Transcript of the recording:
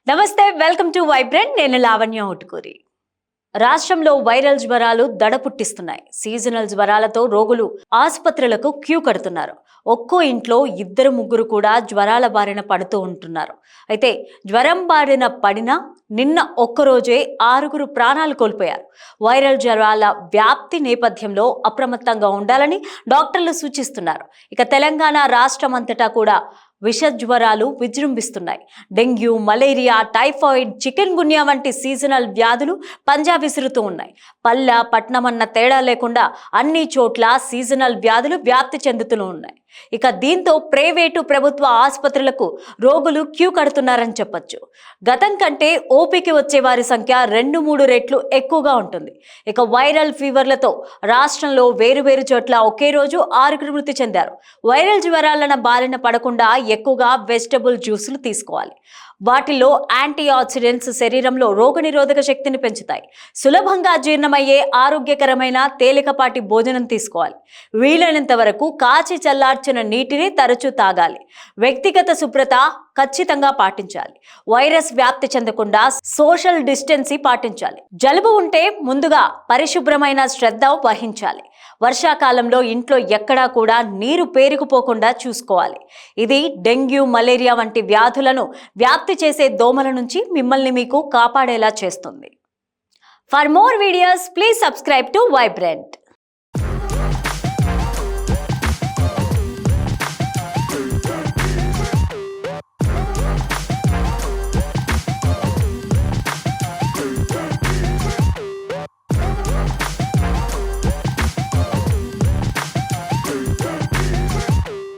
నమస్తే, welcome to vibrant. నేను లావణ్య ఉట్కూరి. రాష్ట్రంలో వైరల్ జ్వరాలు దడ పుట్టిస్తున్నాయి. సీజనల్ జ్వరాలతో రోగులు ఆసుపత్రులకు క్యూ కడుతున్నారు. ఒక్కో ఇంట్లో ఇద్దరు ముగ్గురు కూడా జ్వరాల బారిన పడుతూ ఉంటున్నారు. అయితే జ్వరం బారిన పడినా నిన్న ఒక్కరోజే 6 ప్రాణాలు కోల్పోయారు. వైరల్ జ్వరాల వ్యాప్తి నేపథ్యంలో అప్రమత్తంగా ఉండాలని డాక్టర్లు సూచిస్తున్నారు. ఇక తెలంగాణ రాష్ట్రం అంతటా కూడా విష జ్వరాలు విజృంభిస్తున్నాయి. డెంగ్యూ, మలేరియా, టైఫాయిడ్, చికెన్ గున్యా వంటి సీజనల్ వ్యాధులు పంజా విసురుతూ ఉన్నాయి. పట్నమన్న తేడా లేకుండా అన్ని చోట్ల సీజనల్ వ్యాధులు వ్యాప్తి చెందుతూ ఉన్నాయి. ఇక దీంతో ప్రైవేటు, ప్రభుత్వ ఆసుపత్రులకు రోగులు క్యూ కడుతున్నారని చెప్పొచ్చు. గతం కంటే ఓపీకి వచ్చే వారి సంఖ్య 2-3 రెట్లు ఎక్కువగా ఉంటుంది. ఇక వైరల్ ఫీవర్లతో రాష్ట్రంలో వేరువేరు చోట్ల ఒకే రోజు 6 మృతి చెందారు. వైరల్ జ్వరాలను బారిన పడకుండా ఎక్కువగా వెజిటబుల్ జ్యూసులు తీసుకోవాలి. వాటిలో యాంటీ ఆక్సిడెంట్స్ శరీరంలో రోగనిరోధక శక్తిని పెంచుతాయి. సులభంగా జీర్ణమయ్యే ఆరోగ్యకరమైన తేలికపాటి భోజనం తీసుకోవాలి. వీలైనంత వరకు కాచి చల్లార్చిన నీటిని తరచూ తాగాలి. వ్యక్తిగత శుభ్రత ఖచ్చితంగా పాటించాలి. వైరస్ వ్యాప్తి చెందకుండా సోషల్ డిస్టెన్సీ పాటించాలి. జలుబు ఉంటే ముందుగా పరిశుభ్రమైన శ్రద్ధ వహించాలి. వర్షాకాలంలో ఇంట్లో ఎక్కడా కూడా నీరు పేరుకుపోకుండా చూసుకోవాలి. ఇది డెంగ్యూ, మలేరియా వంటి వ్యాధులను వ్యాప్తి చేసే దోమల నుంచి మిమ్మల్ని మీకు కాపాడేలా చేస్తుంది. For more videos please subscribe to vibrant.